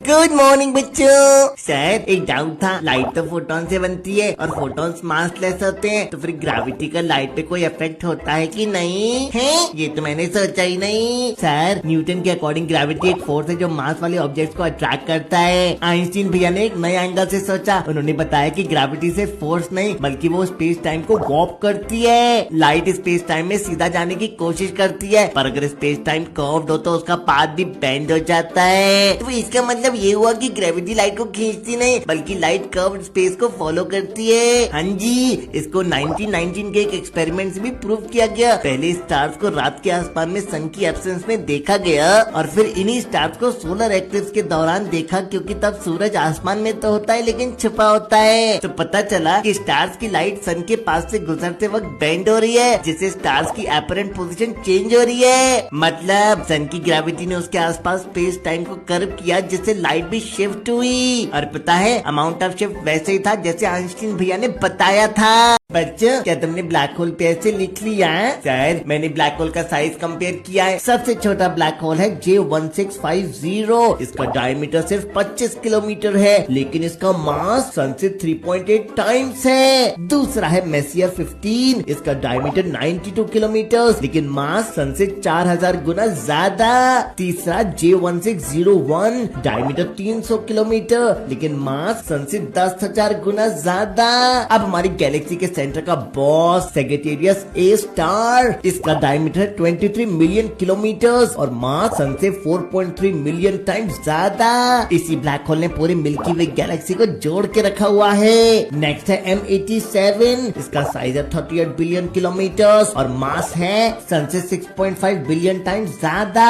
Good morning बच्चों। Sir एक doubt था, लाइट तो फोटोन से बनती है और फोटॉन्स मासलेस होते हैं, तो फिर ग्रेविटी का लाइट पे कोई इफेक्ट होता है कि नहीं है? ये तो मैंने सोचा ही नहीं। सर न्यूटन के अकॉर्डिंग ग्रेविटी एक फोर्स है जो मास वाले ऑब्जेक्ट्स को अट्रैक्ट करता है। आइंस्टीन भैया ने एक नए एंगल से सोचा, उन्होंने बताया कि ग्रेविटी से फोर्स नहीं बल्कि वो स्पेस टाइम को वॉर्प करती है। लाइट स्पेस टाइम में सीधा जाने की कोशिश करती है, पर अगर स्पेस टाइम कर्व्ड हो तो उसका पाथ भी बेंड हो जाता है। तो इसका मतलब ये हुआ कि ग्रेविटी लाइट को खींचती नहीं बल्कि लाइट कर्व्ड स्पेस को फॉलो करती है। हाँ जी, इसको 1919 के एक एक्सपेरिमेंट से भी प्रूव किया गया। पहले स्टार्स को रात के आसमान में सन की एब्सेंस में देखा गया और फिर इन्हीं स्टार्स को सोलर एक्लिप्स के दौरान देखा, क्योंकि तब सूरज आसमान में तो होता है लेकिन छुपा होता है। तो पता चला कि स्टार्स की लाइट सन के पास से गुजरते वक्त बेंड हो रही है, जिससे स्टार्स की अपरेंट पोजीशन चेंज हो रही है। मतलब सन की ग्रेविटी ने उसके आसपास स्पेस टाइम को कर्व किया, जिससे लाइट भी शिफ्ट हुई। और पता है अमाउंट ऑफ शिफ्ट वैसे ही था जैसे आइंस्टीन भैया ने बताया था। बच्चों क्या तुमने ब्लैक होल पे ऐसे लिख लिया है? सर मैंने ब्लैक होल का साइज कंपेयर किया है। सबसे छोटा ब्लैक होल है J1650। इसका डायमीटर सिर्फ 25 किलोमीटर है, लेकिन इसका मास सन से 3.8 टाइम्स है। दूसरा है मेसियर 15। इसका डायमीटर 92 किलोमीटर, लेकिन मास सन से 4000 गुना ज्यादा। तीसरा J1601। डायमीटर 300 किलोमीटर, लेकिन मास सन से 10,000 गुना ज्यादा। अब हमारी गैलेक्सी के सेंटर का बॉस सेजिटेरियस ए स्टार। इसका डायमीटर 23 मिलियन किलोमीटर और मास सन से 4.3 मिलियन टाइम्स ज्यादा। इसी ब्लैक होल ने पूरी मिल्की वे गैलेक्सी को जोड़ के रखा हुआ है। नेक्स्ट है M87। इसका साइज है 38 बिलियन किलोमीटर और मास है सन से 6.5 बिलियन टाइम्स ज्यादा।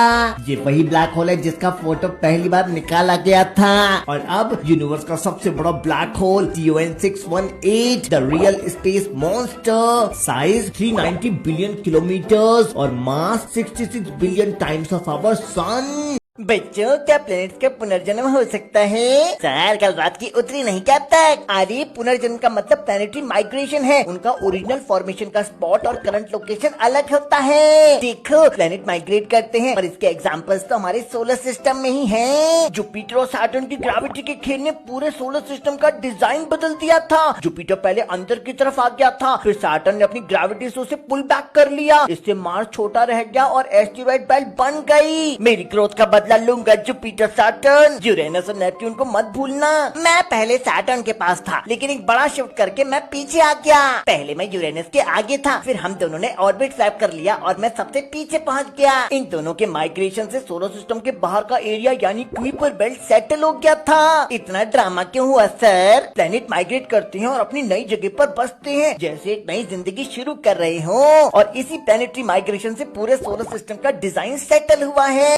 ये वही ब्लैक होल है जिसका फोटो पहली बार निकाला गया था। और अब यूनिवर्स का सबसे बड़ा black hole TON 618 the real space monster, size 390 billion kilometre और मास 66 बिलियन टाइम्स ऑफ आवर सन। बच्चों क्या प्लैनेट्स का पुनर्जन्म हो सकता है? सर कल रात की उतरी नहीं क्या तक? अरे पुनर्जन्म का मतलब प्लैनेटरी माइग्रेशन है। उनका ओरिजिनल फॉर्मेशन का स्पॉट और करंट लोकेशन अलग होता है। देखो प्लैनेट माइग्रेट करते हैं, पर इसके एग्जांपल्स तो हमारे सोलर सिस्टम में ही हैं। जुपिटर और सैटर्न की ग्रेविटी के खेल ने पूरे सोलर सिस्टम का डिजाइन बदल दिया था। जुपिटर पहले अंदर की तरफ आ गया था, फिर सैटर्न ने अपनी ग्रेविटी से उसे पुल बैक कर लिया। इससे मार्स छोटा रह गया और एस्टेरॉइड बेल्ट बन गई। मेरी ग्रोथ का बदला लूंगा जुपिटर सैटर्न। यूरेनस और नेपट्यून को मत भूलना। मैं पहले सैटर्न के पास था, लेकिन एक बड़ा शिफ्ट करके मैं पीछे आ गया। पहले मैं यूरेनस के आगे था, फिर हम दोनों ने ऑर्बिट स्वैप कर लिया और मैं सबसे पीछे पहुंच गया। इन दोनों के माइग्रेशन से सोलर सिस्टम के बाहर का एरिया यानी कुइपर बेल्ट सेटल हो गया था। इतना ड्रामा क्यों हुआ सर? प्लैनेट माइग्रेट करते हैं और अपनी नई जगह पर बसते हैं, जैसे एक नई जिंदगी शुरू कर रहे हो। और इसी प्लैनेटरी माइग्रेशन से पूरे सोलर सिस्टम का डिजाइन सेटल हुआ है।